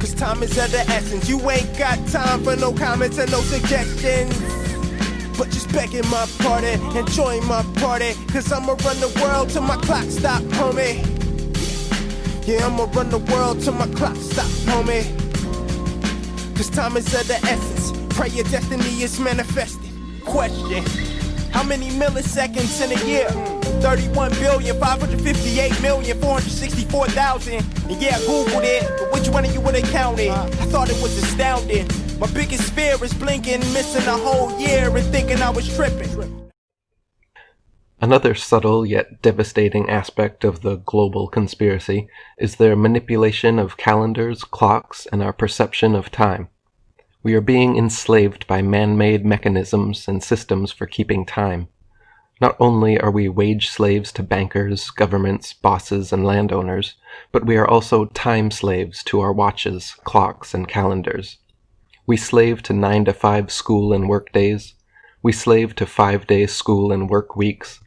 Cause time is of the essence. You ain't got time for no comments and no suggestions. But just begging my pardon, enjoying my party. Cause I'ma run the world till my clock stop, homie. Yeah, I'ma run the world till my clock stop, homie. Cause time is of the essence. Pray your destiny is manifested. Question: how many milliseconds in a year? 31,558,464,000. And yeah, I googled it, but which one of you would have counted? I thought it was astounding. My biggest fear is blinking, missing a whole year and thinking I was tripping. Another subtle yet devastating aspect of the global conspiracy is their manipulation of calendars, clocks, and our perception of time. We are being enslaved by man-made mechanisms and systems for keeping time. Not only are we wage slaves to bankers, governments, bosses, and landowners, but we are also time slaves to our watches, clocks, and calendars. We slave to 9-to-5 school and work days. We slave to 5-day school and work weeks.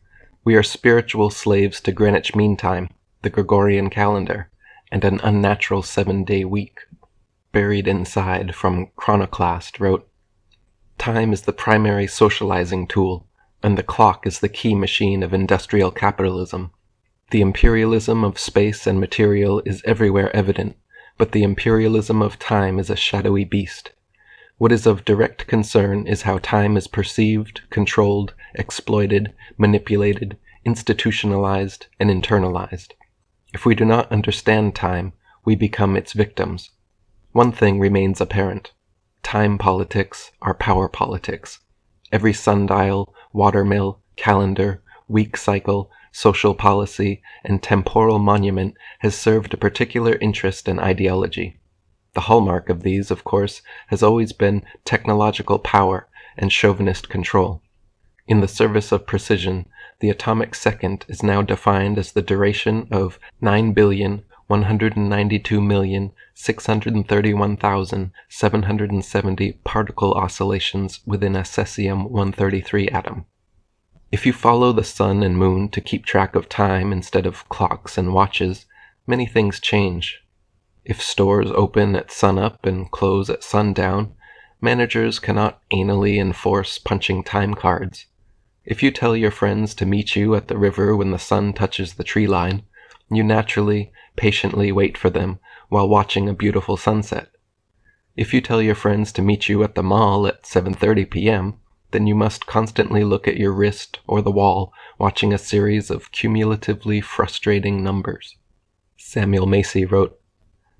We are spiritual slaves to Greenwich Mean Time, the Gregorian calendar, and an unnatural 7-day week. Buried Inside from Chronoclast wrote, "Time is the primary socializing tool, and the clock is the key machine of industrial capitalism. The imperialism of space and material is everywhere evident, but the imperialism of time is a shadowy beast. What is of direct concern is how time is perceived, controlled, exploited, manipulated, institutionalized, and internalized. If we do not understand time, we become its victims. One thing remains apparent. Time politics are power politics. Every sundial, watermill, calendar, week cycle, social policy, and temporal monument has served a particular interest and ideology. The hallmark of these, of course, has always been technological power and chauvinist control. In the service of precision, the atomic second is now defined as the duration of 9,192,631,770 particle oscillations within a cesium-133 atom. If you follow the sun and moon to keep track of time instead of clocks and watches, many things change. If stores open at sunup and close at sundown, managers cannot anally enforce punching time cards. If you tell your friends to meet you at the river when the sun touches the tree line, you naturally, patiently wait for them while watching a beautiful sunset. If you tell your friends to meet you at the mall at 7:30 p.m., then you must constantly look at your wrist or the wall, watching a series of cumulatively frustrating numbers. Samuel Macy wrote,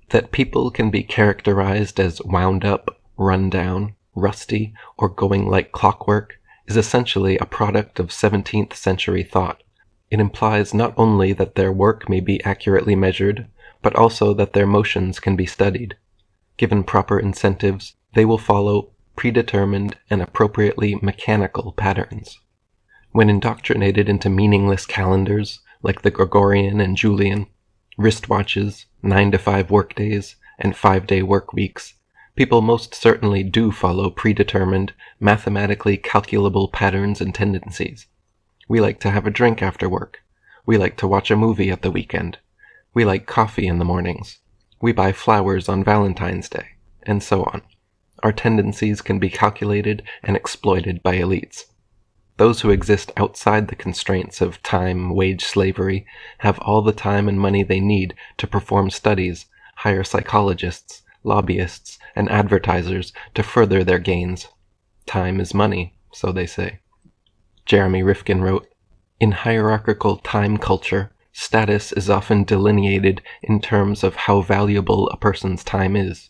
"That people can be characterized as wound up, run down, rusty, or going like clockwork is essentially a product of 17th century thought. It implies not only that their work may be accurately measured, but also that their motions can be studied. Given proper incentives, they will follow predetermined and appropriately mechanical patterns. When indoctrinated into meaningless calendars, like the Gregorian and Julian, wristwatches, 9-to-5 workdays, and 5-day work weeks, people most certainly do follow predetermined, mathematically calculable patterns and tendencies. We like to have a drink after work. We like to watch a movie at the weekend. We like coffee in the mornings. We buy flowers on Valentine's Day, and so on. Our tendencies can be calculated and exploited by elites. Those who exist outside the constraints of time, wage slavery, have all the time and money they need to perform studies, hire psychologists, lobbyists, and advertisers to further their gains. Time is money, so they say." Jeremy Rifkin wrote, "In hierarchical time culture, status is often delineated in terms of how valuable a person's time is.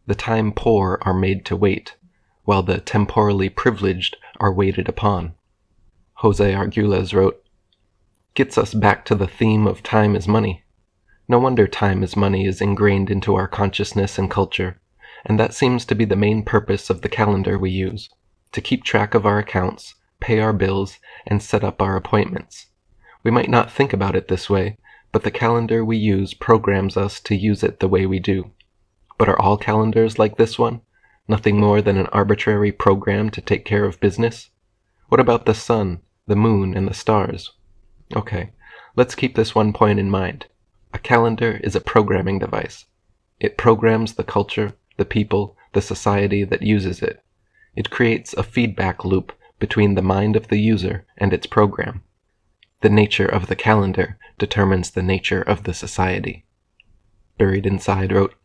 The time poor are made to wait, while the temporally privileged are waited upon." Jose Arguelles wrote, "Gets us back to the theme of time is money. No wonder time is money is ingrained into our consciousness and culture, and that seems to be the main purpose of the calendar we use, to keep track of our accounts, pay our bills, and set up our appointments. We might not think about it this way, but the calendar we use programs us to use it the way we do. But are all calendars like this one? Nothing more than an arbitrary program to take care of business? What about the sun, the moon, and the stars? Okay, let's keep this one point in mind. A calendar is a programming device. It programs the culture, the people, the society that uses it. It creates a feedback loop between the mind of the user and its program. The nature of the calendar determines the nature of the society. Buried Inside wrote,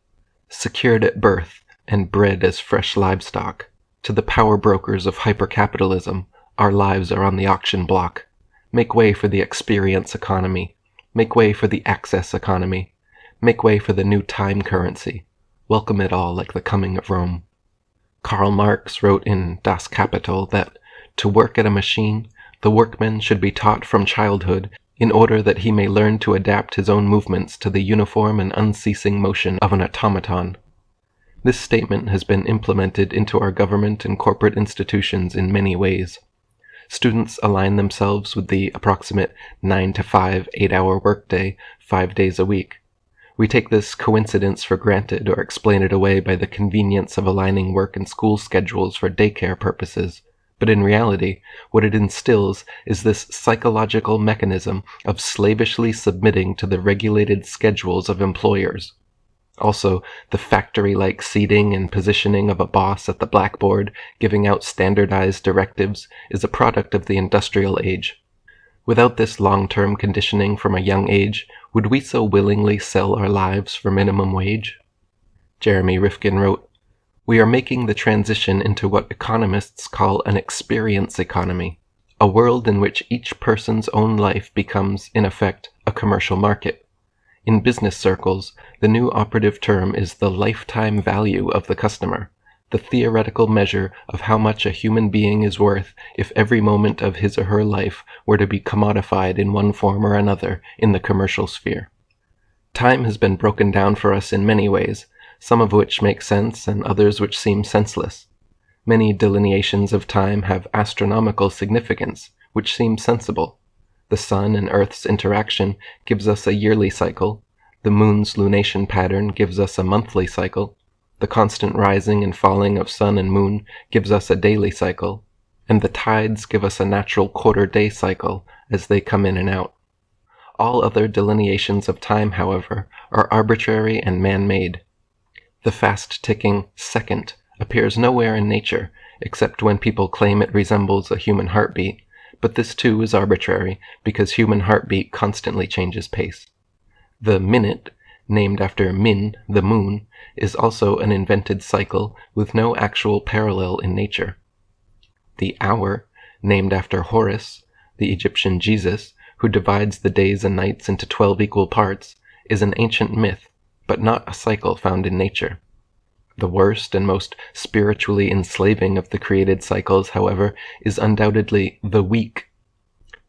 "Secured at birth and bred as fresh livestock, to the power brokers of hypercapitalism, our lives are on the auction block. Make way for the experience economy. Make way for the access economy. Make way for the new time currency. Welcome it all like the coming of Rome." Karl Marx wrote in Das Kapital that to work at a machine, the workman should be taught from childhood in order that he may learn to adapt his own movements to the uniform and unceasing motion of an automaton. This statement has been implemented into our government and corporate institutions in many ways. Students align themselves with the approximate 9 to 5 8-hour workday 5 days a week. We take this coincidence for granted or explain it away by the convenience of aligning work and school schedules for daycare purposes. But in reality, what it instills is this psychological mechanism of slavishly submitting to the regulated schedules of employers. Also, the factory-like seating and positioning of a boss at the blackboard, giving out standardized directives, is a product of the industrial age. Without this long-term conditioning from a young age, would we so willingly sell our lives for minimum wage? Jeremy Rifkin wrote, "We are making the transition into what economists call an experience economy, a world in which each person's own life becomes, in effect, a commercial market. In business circles, the new operative term is the lifetime value of the customer, the theoretical measure of how much a human being is worth if every moment of his or her life were to be commodified in one form or another in the commercial sphere. Time has been broken down for us in many ways, some of which make sense and others which seem senseless. Many delineations of time have astronomical significance, which seem sensible. The sun and Earth's interaction gives us a yearly cycle, the moon's lunation pattern gives us a monthly cycle, the constant rising and falling of sun and moon gives us a daily cycle, and the tides give us a natural quarter-day cycle as they come in and out. All other delineations of time, however, are arbitrary and man-made. The fast-ticking second appears nowhere in nature, except when people claim it resembles a human heartbeat, but this too is arbitrary, because human heartbeat constantly changes pace. The minute, named after Min, the moon, is also an invented cycle with no actual parallel in nature. The hour, named after Horus, the Egyptian Jesus, who divides the days and nights into 12 equal parts, is an ancient myth, but not a cycle found in nature. The worst and most spiritually enslaving of the created cycles, however, is undoubtedly the week.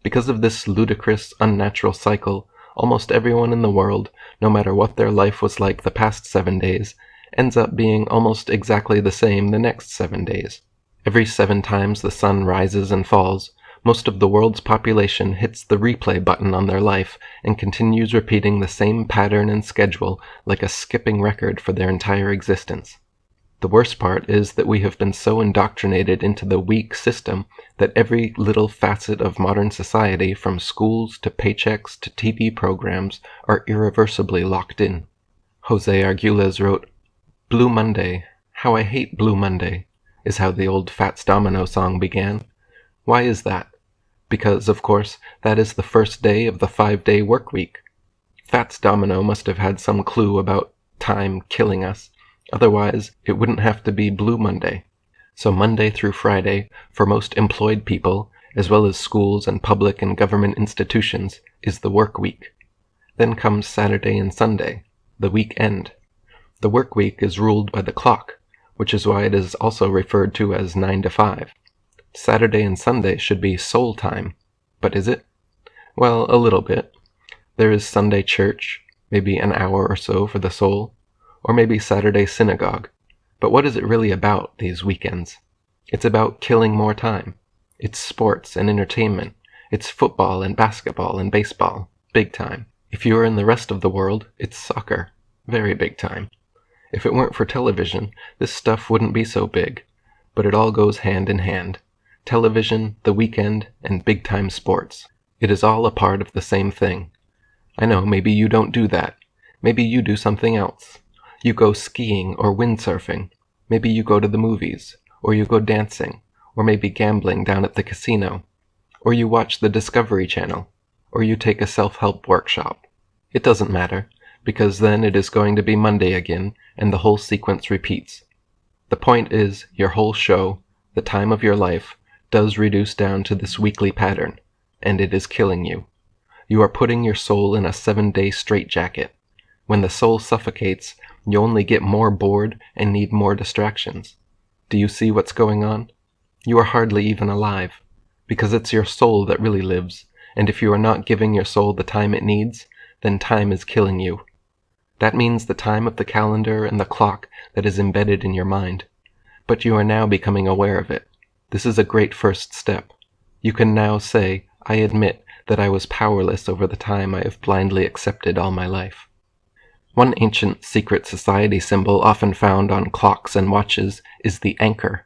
Because of this ludicrous, unnatural cycle, almost everyone in the world, no matter what their life was like the past 7 days, ends up being almost exactly the same the next 7 days. Every 7 times the sun rises and falls, most of the world's population hits the replay button on their life and continues repeating the same pattern and schedule like a skipping record for their entire existence. The worst part is that we have been so indoctrinated into the weak system that every little facet of modern society, from schools to paychecks to TV programs, are irreversibly locked in. Jose Arguelles wrote, "Blue Monday, how I hate Blue Monday," is how the old Fats Domino song began. Why is that? Because, of course, that is the first day of the 5-day work week. Fats Domino must have had some clue about time killing us. Otherwise, it wouldn't have to be Blue Monday. So Monday through Friday, for most employed people, as well as schools and public and government institutions, is the work week. Then comes Saturday and Sunday, the weekend. The work week is ruled by the clock, which is why it is also referred to as 9 to 5. Saturday and Sunday should be soul time. But is it? Well, a little bit. There is Sunday church, maybe an hour or so for the soul, or maybe Saturday synagogue. But what is it really about, these weekends? It's about killing more time. It's sports and entertainment. It's football and basketball and baseball, big time. If you are in the rest of the world, it's soccer, very big time. If it weren't for television, this stuff wouldn't be so big. But it all goes hand in hand. Television, the weekend, and big-time sports. It is all a part of the same thing. I know, maybe you don't do that. Maybe you do something else. You go skiing or windsurfing. Maybe you go to the movies, or you go dancing, or maybe gambling down at the casino, or you watch the Discovery Channel, or you take a self-help workshop. It doesn't matter, because then it is going to be Monday again, and the whole sequence repeats. The point is, your whole show, the time of your life, does reduce down to this weekly pattern, and it is killing you. You are putting your soul in a 7-day straitjacket. When the soul suffocates, you only get more bored and need more distractions. Do you see what's going on? You are hardly even alive, because it's your soul that really lives, and if you are not giving your soul the time it needs, then time is killing you. That means the time of the calendar and the clock that is embedded in your mind. But you are now becoming aware of it. This is a great first step. You can now say, I admit that I was powerless over the time I have blindly accepted all my life. One ancient secret society symbol often found on clocks and watches is the anchor.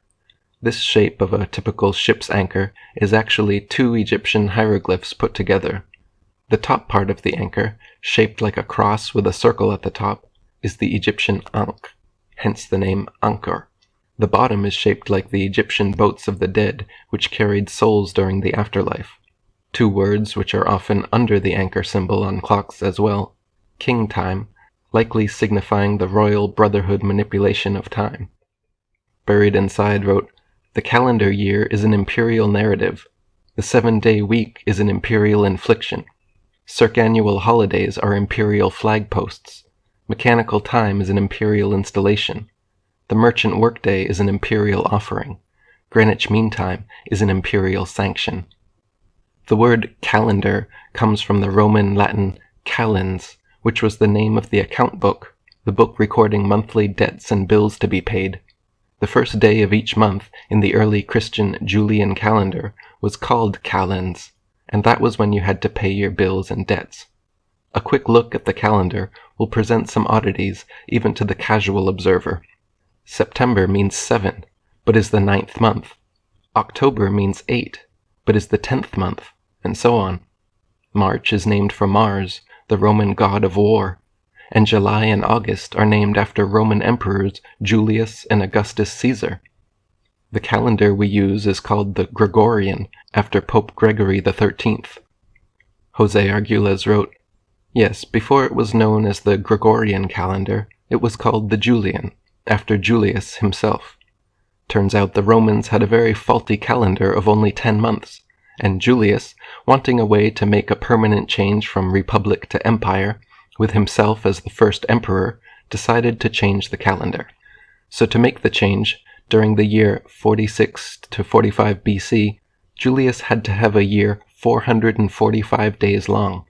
This shape of a typical ship's anchor is actually 2 Egyptian hieroglyphs put together. The top part of the anchor, shaped like a cross with a circle at the top, is the Egyptian ankh, hence the name Anchor. The bottom is shaped like the Egyptian boats of the dead, which carried souls during the afterlife. 2 words which are often under the anchor symbol on clocks as well, king time, likely signifying the royal brotherhood manipulation of time. Buried inside wrote, the calendar year is an imperial narrative. The 7-day week is an imperial infliction. Circannual holidays are imperial flagposts. Mechanical time is an imperial installation. The merchant workday is an imperial offering. Greenwich Mean Time is an imperial sanction. The word calendar comes from the Roman Latin calens, which was the name of the account book, the book recording monthly debts and bills to be paid. The first day of each month in the early Christian Julian calendar was called calends, and that was when you had to pay your bills and debts. A quick look at the calendar will present some oddities even to the casual observer. September means 7, but is the 9th month. October means 8, but is the 10th month, and so on. March is named for Mars, the Roman god of war, and July and August are named after Roman emperors Julius and Augustus Caesar. The calendar we use is called the Gregorian, after Pope Gregory XIII. Jose Arguelles wrote, yes, before it was known as the Gregorian calendar, it was called the Julian, after Julius himself. Turns out the Romans had a very faulty calendar of only 10 months, and Julius, wanting a way to make a permanent change from republic to empire, with himself as the first emperor, decided to change the calendar. So to make the change, during the year 46 to 45 BC, Julius had to have a year 445 days long.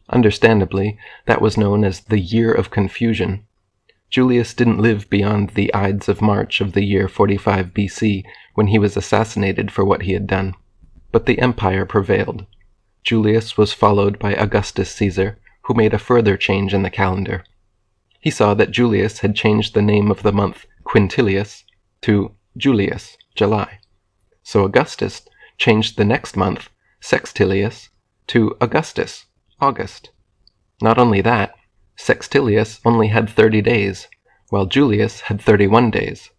Understandably, that was known as the Year of Confusion. Julius didn't live beyond the Ides of March of the year 45 BC, when he was assassinated for what he had done. But the empire prevailed. Julius was followed by Augustus Caesar, who made a further change in the calendar. He saw that Julius had changed the name of the month Quintilius to Julius, July. So Augustus changed the next month, Sextilius, to Augustus, August. Not only that, Sextilius only had 30 days, while Julius had 31 days.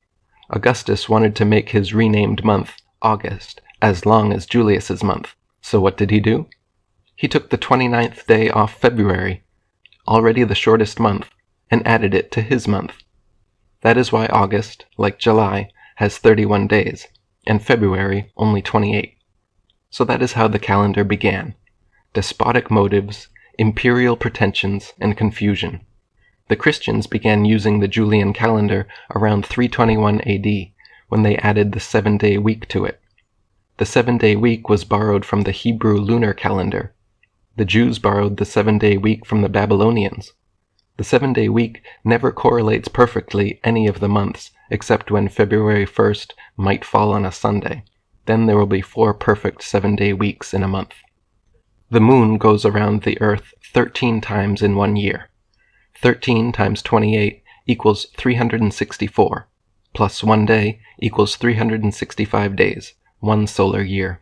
Augustus wanted to make his renamed month, August, as long as Julius's month. So what did he do? He took the 29th day off February, already the shortest month, and added it to his month. That is why August, like July, has 31 days, and February only 28. So that is how the calendar began. Despotic motives, imperial pretensions, and confusion. The Christians began using the Julian calendar around 321 AD, when they added the 7-day week to it. The 7-day week was borrowed from the Hebrew lunar calendar. The Jews borrowed the 7-day week from the Babylonians. The 7-day week never correlates perfectly any of the months, except when February 1st might fall on a Sunday. Then there will be 4 perfect 7-day weeks in a month. The moon goes around the earth 13 times in 1 year. 13 times 28 equals 364, plus 1 day equals 365 days, 1 solar year.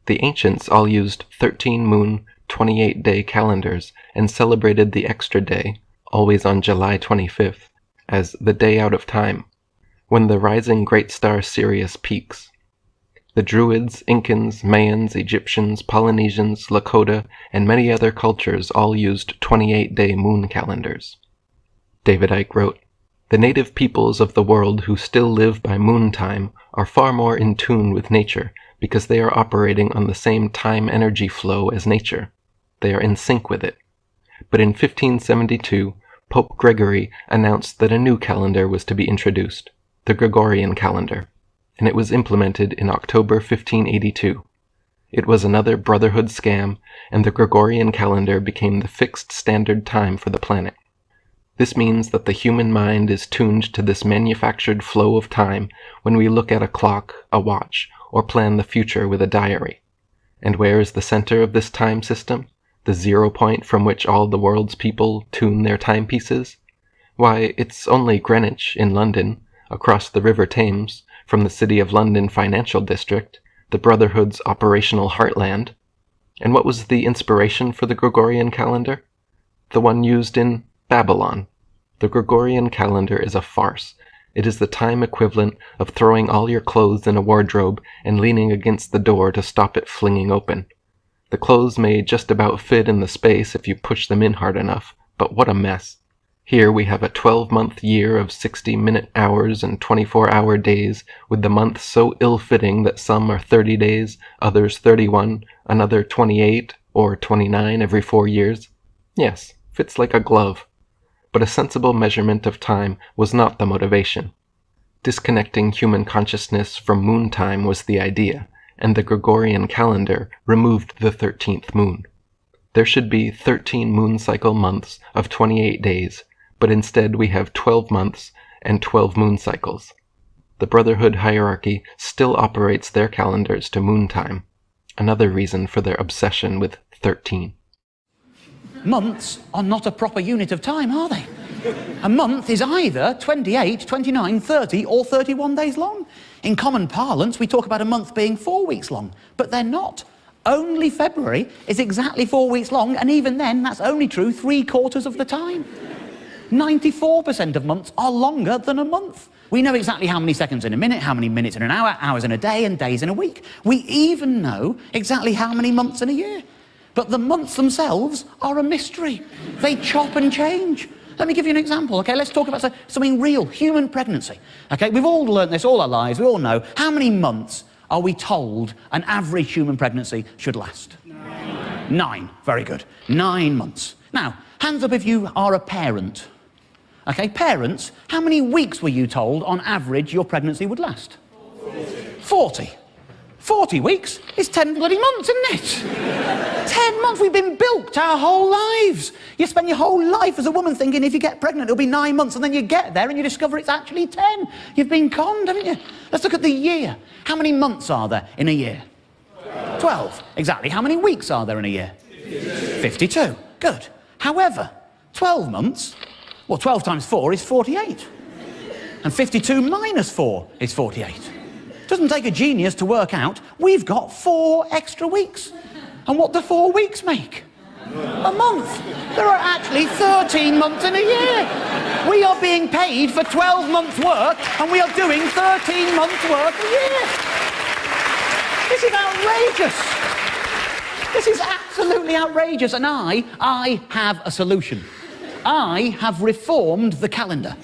The ancients all used 13 moon, 28-day calendars and celebrated the extra day, always on July 25th, as the day out of time, when the rising great star Sirius peaks. The Druids, Incans, Mayans, Egyptians, Polynesians, Lakota, and many other cultures all used 28-day moon calendars. David Icke wrote, "The native peoples of the world who still live by moon time are far more in tune with nature because they are operating on the same time-energy flow as nature. They are in sync with it." But in 1572, Pope Gregory announced that a new calendar was to be introduced, the Gregorian calendar, and it was implemented in October 1582. It was another Brotherhood scam, and the Gregorian calendar became the fixed standard time for the planet. This means that the human mind is tuned to this manufactured flow of time when we look at a clock, a watch, or plan the future with a diary. And where is the center of this time system? The 0 point from which all the world's people tune their timepieces? Why, it's only Greenwich in London, across the River Thames, from the City of London financial district, the Brotherhood's operational heartland. And what was the inspiration for the Gregorian calendar? The one used in Babylon. The Gregorian calendar is a farce. It is the time equivalent of throwing all your clothes in a wardrobe and leaning against the door to stop it flinging open. The clothes may just about fit in the space if you push them in hard enough, but what a mess. Here we have a 12-month year of 60-minute hours and 24-hour days, with the months so ill-fitting that some are 30 days, others 31, another 28 or 29 every 4 years. Yes, fits like a glove. But a sensible measurement of time was not the motivation. Disconnecting human consciousness from moon time was the idea, and the Gregorian calendar removed the 13th moon. There should be 13 moon cycle months of 28 days, but instead we have 12 months and 12 moon cycles. The Brotherhood hierarchy still operates their calendars to moon time, another reason for their obsession with 13. Months are not a proper unit of time, are they? A month is either 28, 29, 30 or 31 days long. In common parlance, we talk about a month being 4 weeks long, but they're not. Only February is exactly 4 weeks long, and even then, that's only true 3/4 of the time. 94% of months are longer than a month. We know exactly how many seconds in a minute, how many minutes in an hour, hours in a day, and days in a week. We even know exactly how many months in a year. But the months themselves are a mystery. They chop and change. Let me give you an example, okay? Let's talk about something real, human pregnancy. Okay, we've all learned this all our lives. We all know. How many months are we told an average human pregnancy should last? 9. Very good. 9 months. Now, hands up if you are a parent. Okay, parents, how many weeks were you told on average your pregnancy would last? 40. 40 weeks is 10 bloody months, isn't it? 10 months, we've been bilked our whole lives. You spend your whole life as a woman thinking if you get pregnant it'll be 9 months, and then you get there and you discover it's actually 10. You've been conned, haven't you? Let's look at the year. How many months are there in a year? 12. Exactly. How many weeks are there in a year? 52. Good. However, 12 months, well, 12 times 4 is 48. And 52 minus 4 is 48. Doesn't take a genius to work out we've got 4 extra weeks. And what do 4 weeks make? A month. There are actually 13 months in a year. We are being paid for 12 months' work, and we are doing 13 months' work a year. This is outrageous. This is absolutely outrageous, and I have a solution. I have reformed the calendar.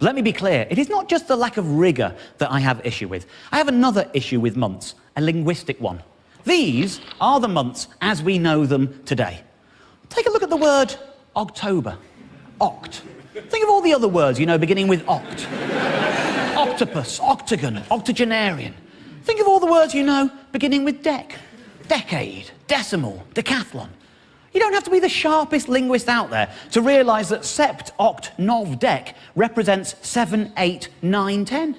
Let me be clear, it is not just the lack of rigour that I have issue with. I have another issue with months, a linguistic one. These are the months as we know them today. Take a look at the word October. Oct. Think of all the other words you know beginning with oct. Octopus, octagon, octogenarian. Think of all the words you know beginning with dec. Decade, decimal, decathlon. You don't have to be the sharpest linguist out there to realise that sept, oct, nov, dec represents 7, 8, 9, 10.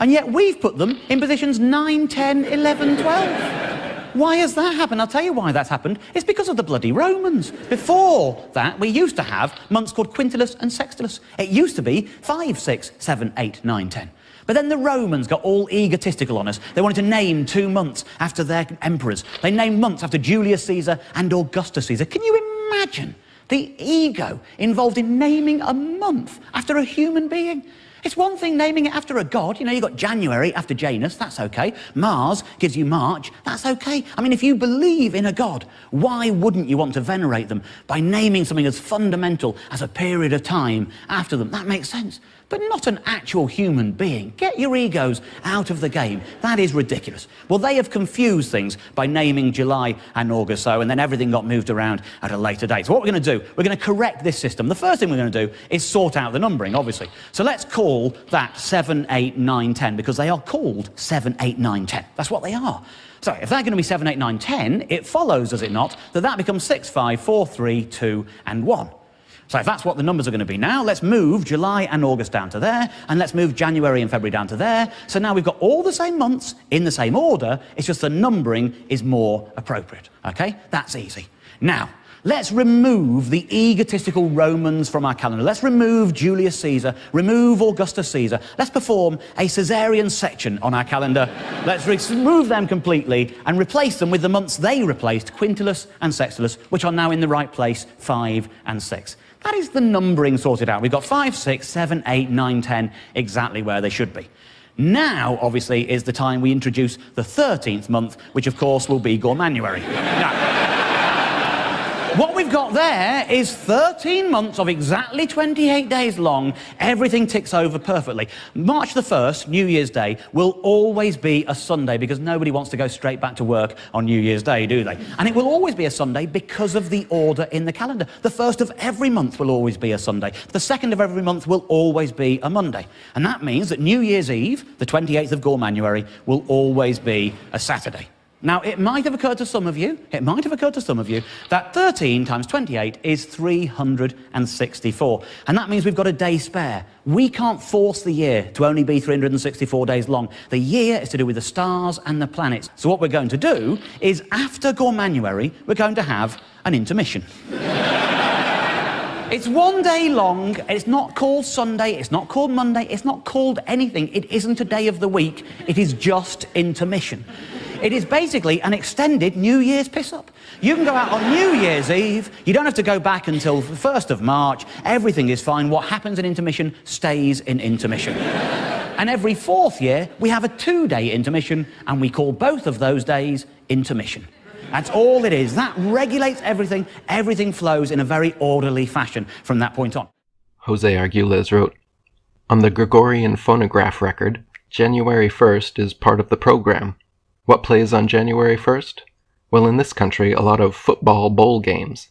And yet we've put them in positions 9, 10, 11, 12. Why has that happened? I'll tell you why that's happened. It's because of the bloody Romans. Before that, we used to have months called quintilis and sextilis. It used to be 5, 6, 7, 8, 9, 10. But then the Romans got all egotistical on us. They wanted to name 2 months after their emperors. They named months after Julius Caesar and Augustus Caesar. Can you imagine The ego involved in naming a month after a human being. It's one thing naming it after a god. You know, you've got January after Janus, that's okay. Mars gives you March, that's okay. I mean, if you believe in a god, why wouldn't you want to venerate them by naming something as fundamental as a period of time after them? That makes sense. But not an actual human being. Get your egos out of the game. That is ridiculous. Well, they have confused things by naming July and August so, and then everything got moved around at a later date. So what we're going to do, we're going to correct this system. The first thing we're going to do is sort out the numbering, obviously. So let's call that 7, 8, 9, 10, because they are called 7, 8, 9, 10. That's what they are. So if they're going to be 7, 8, 9, 10, it follows, does it not, that that becomes 6, 5, 4, 3, 2, and 1. So if that's what the numbers are going to be now, let's move July and August down to there, and let's move January and February down to there. So now we've got all the same months in the same order, it's just the numbering is more appropriate, okay? That's easy. Now, let's remove the egotistical Romans from our calendar. Let's remove Julius Caesar, remove Augustus Caesar. Let's perform a Caesarean section on our calendar. Let's remove them completely and replace them with the months they replaced, Quintillus and Sextillus, which are now in the right place, 5 and 6. That is the numbering sorted out. We've got 5, 6, 7, 8, 9, 10, exactly where they should be. Now, obviously, is the time we introduce the 13th month, which, of course, will be Gormanuary. Now, what we've got there is 13 months of exactly 28 days long. Everything ticks over perfectly. March the 1st, New Year's Day, will always be a Sunday because nobody wants to go straight back to work on New Year's Day, do they? And it will always be a Sunday because of the order in the calendar. The 1st of every month will always be a Sunday. The 2nd of every month will always be a Monday. And that means that New Year's Eve, the 28th of Gormanuary, will always be a Saturday. Now, it might have occurred to some of you, that 13 times 28 is 364. And that means we've got a day spare. We can't force the year to only be 364 days long. The year is to do with the stars and the planets. So what we're going to do is, after Gormanuary, we're going to have an intermission. It's one day long, it's not called Sunday, it's not called Monday, it's not called anything. It isn't a day of the week, it is just intermission. It is basically an extended New Year's piss-up. You can go out on New Year's Eve, you don't have to go back until the 1st of March, everything is fine, what happens in intermission stays in intermission. And every 4th year, we have a 2-day intermission, and we call both of those days intermission. That's all it is. That regulates everything. Everything flows in a very orderly fashion from that point on. Jose Arguelles wrote, "On the Gregorian phonograph record, January 1st is part of the program. What plays on January 1st? Well, in this country, a lot of football bowl games.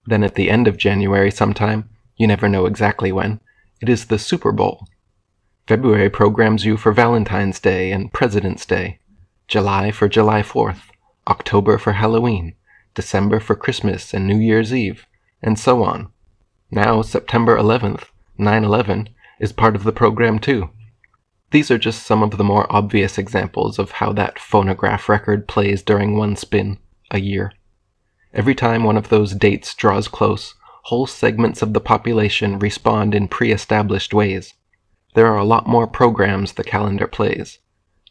Then at the end of January sometime, you never know exactly when, it is the Super Bowl. February programs you for Valentine's Day and President's Day. July for July 4th. October for Halloween, December for Christmas and New Year's Eve, and so on. Now September 11th, 9/11, is part of the program too. These are just some of the more obvious examples of how that phonograph record plays during one spin, a year. Every time one of those dates draws close, whole segments of the population respond in pre-established ways. There are a lot more programs the calendar plays.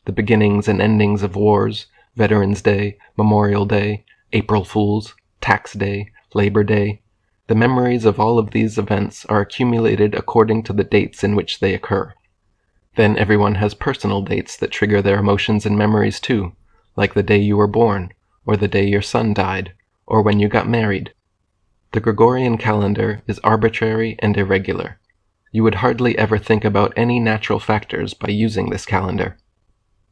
The beginnings and endings of wars, Veterans Day, Memorial Day, April Fools, Tax Day, Labor Day. The memories of all of these events are accumulated according to the dates in which they occur. Then everyone has personal dates that trigger their emotions and memories too, like the day you were born, or the day your son died, or when you got married. The Gregorian calendar is arbitrary and irregular. You would hardly ever think about any natural factors by using this calendar.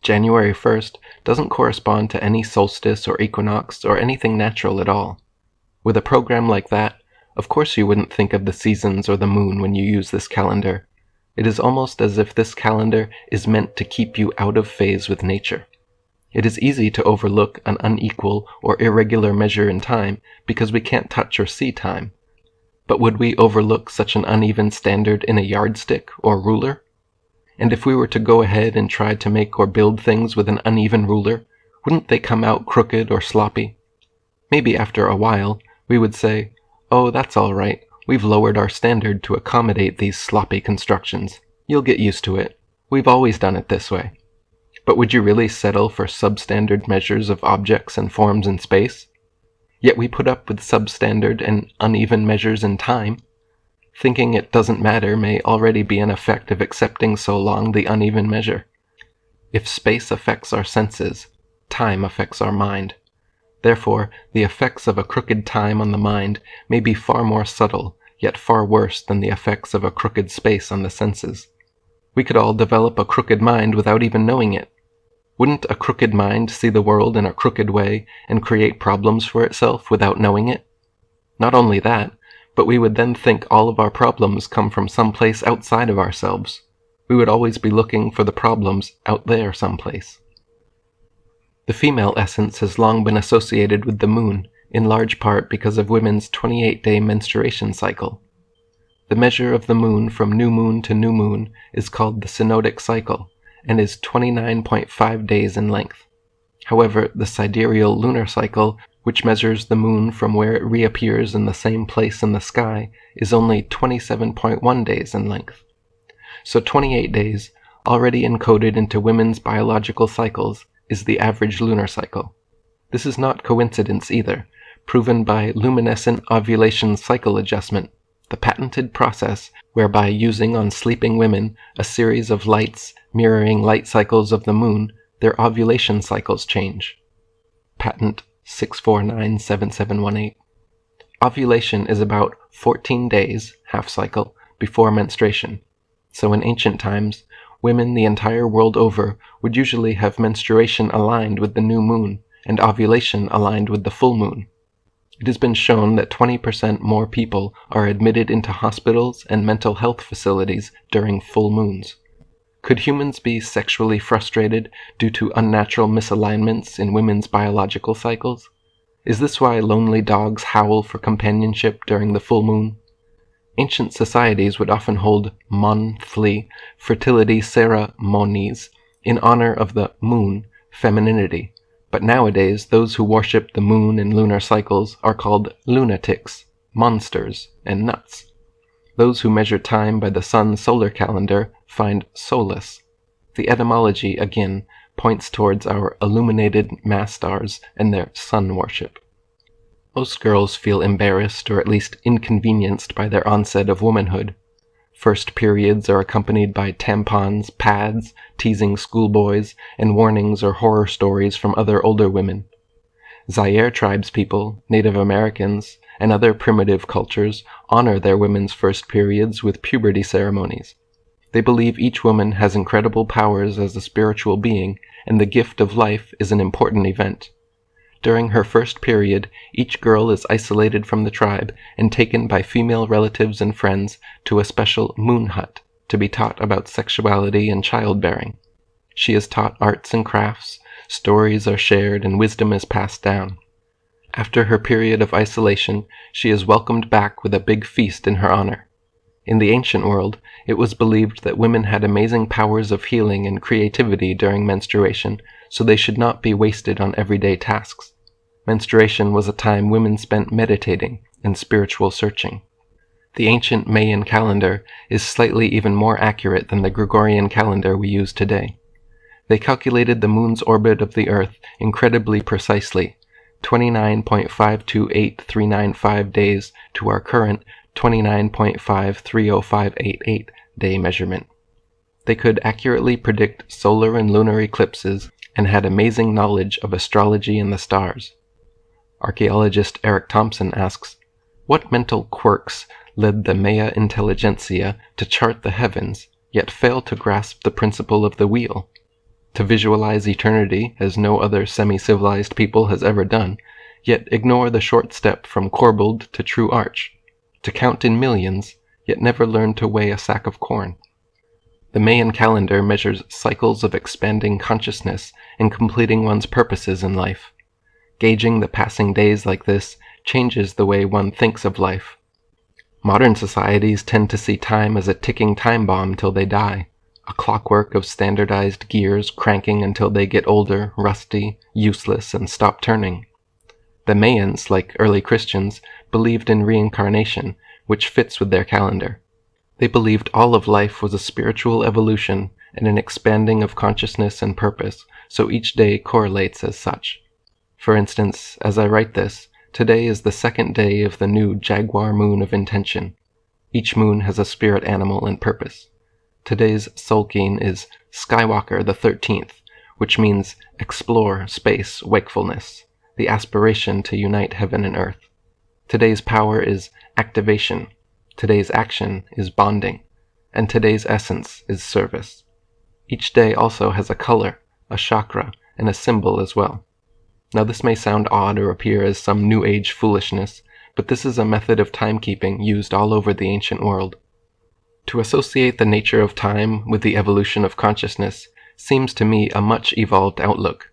January 1st doesn't correspond to any solstice or equinox or anything natural at all. With a program like that, of course you wouldn't think of the seasons or the moon when you use this calendar. It is almost as if this calendar is meant to keep you out of phase with nature. It is easy to overlook an unequal or irregular measure in time because we can't touch or see time. But would we overlook such an uneven standard in a yardstick or ruler? And if we were to go ahead and try to make or build things with an uneven ruler, wouldn't they come out crooked or sloppy? Maybe after a while, we would say, "Oh, that's all right. We've lowered our standard to accommodate these sloppy constructions. You'll get used to it. We've always done it this way." But would you really settle for substandard measures of objects and forms in space? Yet we put up with substandard and uneven measures in time. Thinking it doesn't matter may already be an effect of accepting so long the uneven measure. If space affects our senses, time affects our mind. Therefore, the effects of a crooked time on the mind may be far more subtle, yet far worse than the effects of a crooked space on the senses. We could all develop a crooked mind without even knowing it. Wouldn't a crooked mind see the world in a crooked way and create problems for itself without knowing it? Not only that, but we would then think all of our problems come from some place outside of ourselves. We would always be looking for the problems out there someplace. The female essence has long been associated with the moon, in large part because of women's 28-day menstruation cycle. The measure of the moon from new moon to new moon is called the synodic cycle, and is 29.5 days in length. However, the sidereal lunar cycle, which measures the moon from where it reappears in the same place in the sky, is only 27.1 days in length. So 28 days, already encoded into women's biological cycles, is the average lunar cycle. This is not coincidence either, proven by luminescent ovulation cycle adjustment, the patented process whereby using on sleeping women a series of lights mirroring light cycles of the moon, their ovulation cycles change. Patent 6497718. Ovulation is about 14 days, half cycle, before menstruation. So in ancient times, women the entire world over would usually have menstruation aligned with the new moon and ovulation aligned with the full moon. It has been shown that 20% more people are admitted into hospitals and mental health facilities during full moons. Could humans be sexually frustrated due to unnatural misalignments in women's biological cycles? Is this why lonely dogs howl for companionship during the full moon? Ancient societies would often hold monthly fertility ceremonies in honor of the moon, femininity, but nowadays those who worship the moon and lunar cycles are called lunatics, monsters, and nuts. Those who measure time by the sun's solar calendar find solace. The etymology, again, points towards our illuminated mass stars and their sun worship. Most girls feel embarrassed or at least inconvenienced by their onset of womanhood. First periods are accompanied by tampons, pads, teasing schoolboys, and warnings or horror stories from other older women. Zaire tribespeople, Native Americans, and other primitive cultures honor their women's first periods with puberty ceremonies. They believe each woman has incredible powers as a spiritual being, and the gift of life is an important event. During her first period, each girl is isolated from the tribe and taken by female relatives and friends to a special moon hut to be taught about sexuality and childbearing. She is taught arts and crafts, stories are shared, and wisdom is passed down. After her period of isolation, she is welcomed back with a big feast in her honor. In the ancient world, it was believed that women had amazing powers of healing and creativity during menstruation, so they should not be wasted on everyday tasks. Menstruation was a time women spent meditating and spiritual searching. The ancient Mayan calendar is slightly even more accurate than the Gregorian calendar we use today. They calculated the moon's orbit of the Earth incredibly precisely, 29.528395 days to our current 29.530588 day measurement. They could accurately predict solar and lunar eclipses and had amazing knowledge of astrology and the stars. Archaeologist Eric Thompson asks, what mental quirks led the Maya intelligentsia to chart the heavens, yet fail to grasp the principle of the wheel? To visualize eternity as no other semi-civilized people has ever done, yet ignore the short step from corbelled to true arch. To count in millions, yet never learn to weigh a sack of corn. The Mayan calendar measures cycles of expanding consciousness and completing one's purposes in life. Gauging the passing days like this changes the way one thinks of life. Modern societies tend to see time as a ticking time bomb till they die, a clockwork of standardized gears cranking until they get older, rusty, useless, and stop turning. The Mayans, like early Christians, believed in reincarnation, which fits with their calendar. They believed all of life was a spiritual evolution and an expanding of consciousness and purpose, so each day correlates as such. For instance, as I write this, Today is the second day of the new Jaguar moon of intention. Each moon has a spirit animal and purpose. Today's Sulking is Skywalker the 13th, which means explore space wakefulness, the aspiration to unite heaven and earth. Today's power is activation. Today's action is bonding. And today's essence is service. Each day also has a color, a chakra, and a symbol as well. Now this may sound odd or appear as some New Age foolishness, but this is a method of timekeeping used all over the ancient world. To associate the nature of time with the evolution of consciousness seems to me a much evolved outlook.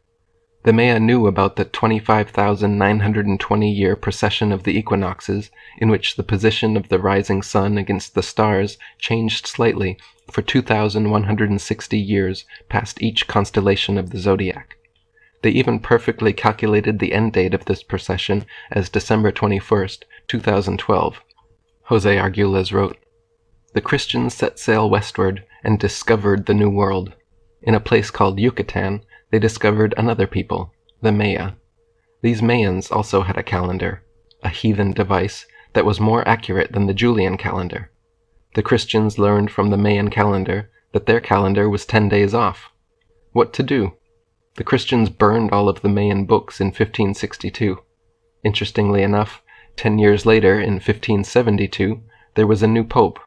The Maya knew about the 25,920-year precession of the equinoxes, in which the position of the rising sun against the stars changed slightly for 2,160 years past each constellation of the zodiac. They even perfectly calculated the end date of this precession as December 21st, 2012. Jose Arguelles wrote, "The Christians set sail westward and discovered the New World. In a place called Yucatan, they discovered another people, the Maya. These Mayans also had a calendar, a heathen device that was more accurate than the Julian calendar. The Christians learned from the Mayan calendar that their calendar was 10 days off. What to do? The Christians burned all of the Mayan books in 1562. Interestingly enough, 10 years later, in 1572, there was a new pope.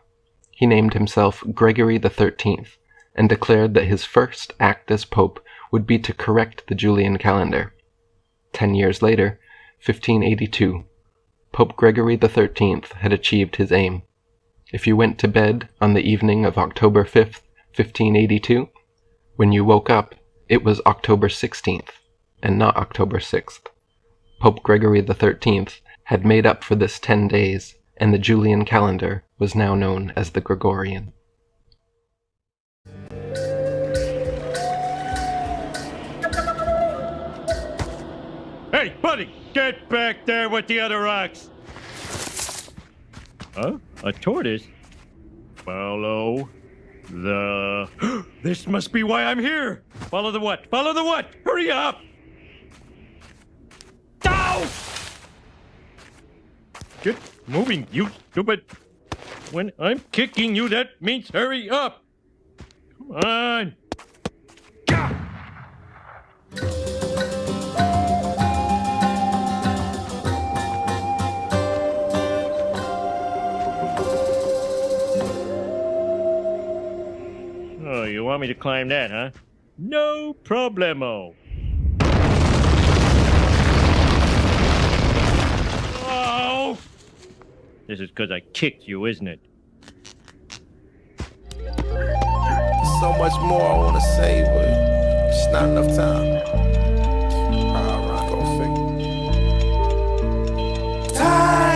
He named himself Gregory the 13th, and declared that his first act as pope would be to correct the Julian calendar. 10 years later, 1582, Pope Gregory the 13th had achieved his aim. If you went to bed on the evening of October 5th, 1582, when you woke up, it was October 16th, and not October 6th. Pope Gregory the 13th had made up for this 10 days, and the Julian calendar was now known as the Gregorian." Hey, buddy, get back there with the other rocks. Huh? A tortoise? Follow the... This must be why I'm here! Follow the what? Follow the what? Hurry up! Ow! Get moving, you stupid... When I'm kicking you, that means hurry up! Come on! Gah! Oh, you want me to climb that, huh? No problemo. Oh! This is because I kicked you, isn't it? So much more I want to say, but it's not enough time. Go figure. Time.